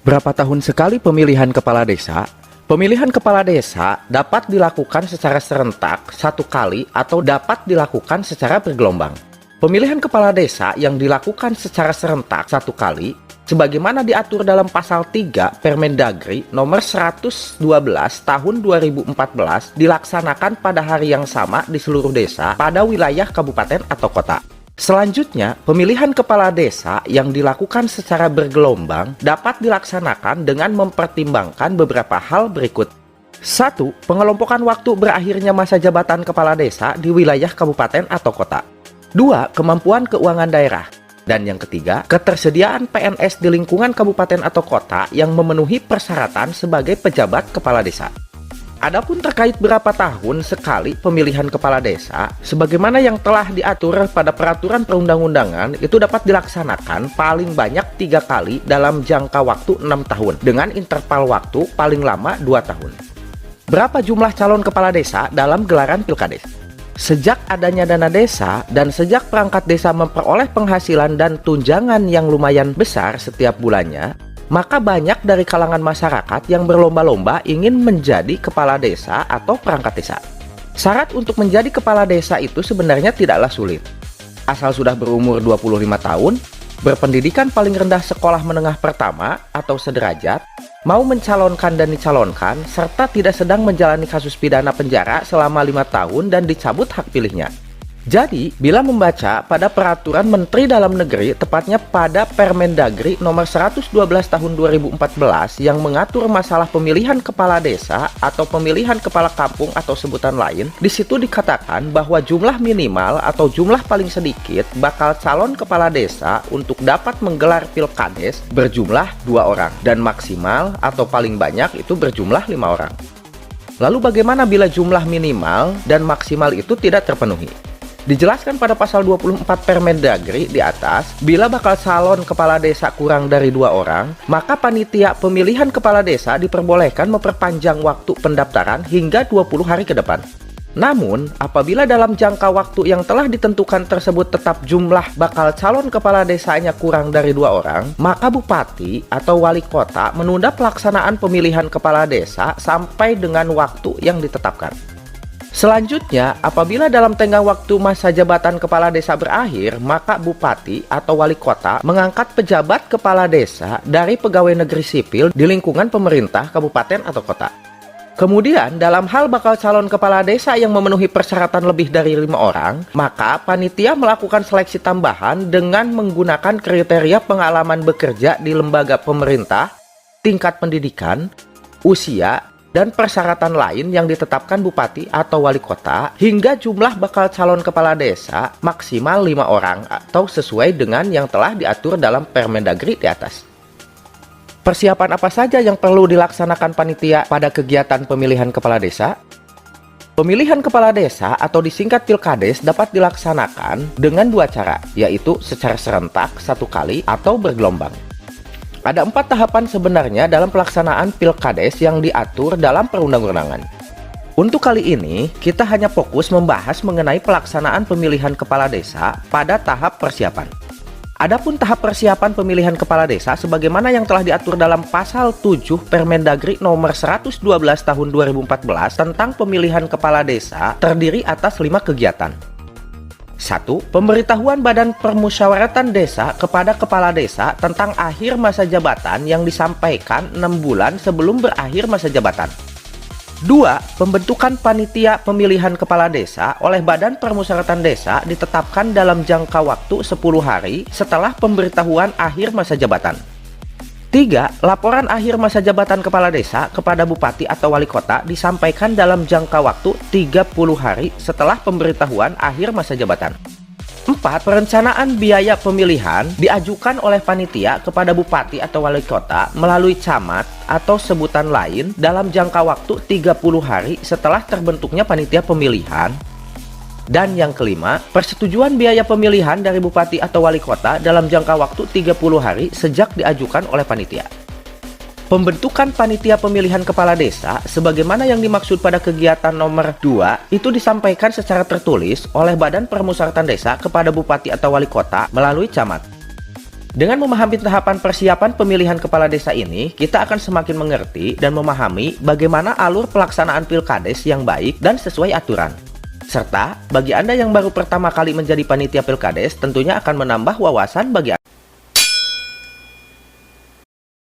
Berapa tahun sekali pemilihan kepala desa? Pemilihan kepala desa dapat dilakukan secara serentak satu kali atau dapat dilakukan secara bergelombang. Pemilihan kepala desa yang dilakukan secara serentak satu kali, sebagaimana diatur dalam pasal 3 Permendagri nomor 112 tahun 2014, dilaksanakan pada hari yang sama di seluruh desa pada wilayah kabupaten atau kota. Selanjutnya, pemilihan kepala desa yang dilakukan secara bergelombang dapat dilaksanakan dengan mempertimbangkan beberapa hal berikut. 1. Pengelompokan waktu berakhirnya masa jabatan kepala desa di wilayah kabupaten atau kota. 2. Kemampuan keuangan daerah. Dan yang ketiga, ketersediaan PNS di lingkungan kabupaten atau kota yang memenuhi persyaratan sebagai pejabat kepala desa. Adapun terkait berapa tahun sekali pemilihan kepala desa, sebagaimana yang telah diatur pada peraturan perundang-undangan, itu dapat dilaksanakan paling banyak 3 kali dalam jangka waktu 6 tahun, dengan interval waktu paling lama 2 tahun. Berapa jumlah calon kepala desa dalam gelaran Pilkades? Sejak adanya dana desa dan sejak perangkat desa memperoleh penghasilan dan tunjangan yang lumayan besar setiap bulannya, maka banyak dari kalangan masyarakat yang berlomba-lomba ingin menjadi kepala desa atau perangkat desa. Syarat untuk menjadi kepala desa itu sebenarnya tidaklah sulit. Asal sudah berumur 25 tahun, berpendidikan paling rendah sekolah menengah pertama atau sederajat, mau mencalonkan dan dicalonkan, serta tidak sedang menjalani kasus pidana penjara selama 5 tahun dan dicabut hak pilihnya. Jadi, bila membaca pada peraturan Menteri Dalam Negeri, tepatnya pada Permendagri nomor 112 tahun 2014 yang mengatur masalah pemilihan kepala desa atau pemilihan kepala kampung atau sebutan lain, di situ dikatakan bahwa jumlah minimal atau jumlah paling sedikit bakal calon kepala desa untuk dapat menggelar Pilkades berjumlah 2 orang dan maksimal atau paling banyak itu berjumlah 5 orang. Lalu bagaimana bila jumlah minimal dan maksimal itu tidak terpenuhi? Dijelaskan pada pasal 24 Permendagri di atas, bila bakal calon kepala desa kurang dari 2 orang, maka panitia pemilihan kepala desa diperbolehkan memperpanjang waktu pendaftaran hingga 20 hari ke depan. Namun, apabila dalam jangka waktu yang telah ditentukan tersebut tetap jumlah bakal calon kepala desanya kurang dari 2 orang, maka bupati atau wali kota menunda pelaksanaan pemilihan kepala desa sampai dengan waktu yang ditetapkan. Selanjutnya, apabila dalam tenggang waktu masa jabatan kepala desa berakhir, maka bupati atau wali kota mengangkat pejabat kepala desa dari pegawai negeri sipil di lingkungan pemerintah kabupaten atau kota. Kemudian, dalam hal bakal calon kepala desa yang memenuhi persyaratan lebih dari 5 orang, maka panitia melakukan seleksi tambahan dengan menggunakan kriteria pengalaman bekerja di lembaga pemerintah, tingkat pendidikan, usia, dan persyaratan lain yang ditetapkan bupati atau wali kota, hingga jumlah bakal calon kepala desa maksimal 5 orang atau sesuai dengan yang telah diatur dalam Permendagri di atas. Persiapan apa saja yang perlu dilaksanakan panitia pada kegiatan pemilihan kepala desa? Pemilihan kepala desa atau disingkat Pilkades dapat dilaksanakan dengan 2 cara, yaitu secara serentak 1 kali atau bergelombang. Ada 4 tahapan sebenarnya dalam pelaksanaan Pilkades yang diatur dalam perundang-undangan. Untuk kali ini, kita hanya fokus membahas mengenai pelaksanaan pemilihan kepala desa pada tahap persiapan. Adapun tahap persiapan pemilihan kepala desa sebagaimana yang telah diatur dalam pasal 7 Permendagri nomor 112 tahun 2014 tentang pemilihan kepala desa terdiri atas 5 kegiatan. 1. Pemberitahuan Badan Permusyawaratan Desa kepada kepala desa tentang akhir masa jabatan yang disampaikan 6 bulan sebelum berakhir masa jabatan. 2. Pembentukan panitia pemilihan kepala desa oleh Badan Permusyawaratan Desa ditetapkan dalam jangka waktu 10 hari setelah pemberitahuan akhir masa jabatan. 3. Laporan akhir masa jabatan kepala desa kepada bupati atau wali kota disampaikan dalam jangka waktu 30 hari setelah pemberitahuan akhir masa jabatan. 4. Perencanaan biaya pemilihan diajukan oleh panitia kepada bupati atau wali kota melalui camat atau sebutan lain dalam jangka waktu 30 hari setelah terbentuknya panitia pemilihan. Dan yang kelima, persetujuan biaya pemilihan dari bupati atau wali kota dalam jangka waktu 30 hari sejak diajukan oleh panitia. Pembentukan panitia pemilihan kepala desa sebagaimana yang dimaksud pada kegiatan nomor 2 itu disampaikan secara tertulis oleh Badan Permusyawaratan Desa kepada bupati atau wali kota melalui camat. Dengan memahami tahapan persiapan pemilihan kepala desa ini, kita akan semakin mengerti dan memahami bagaimana alur pelaksanaan pilkades yang baik dan sesuai aturan. Serta, bagi Anda yang baru pertama kali menjadi panitia pilkades, tentunya akan menambah wawasan bagi Anda.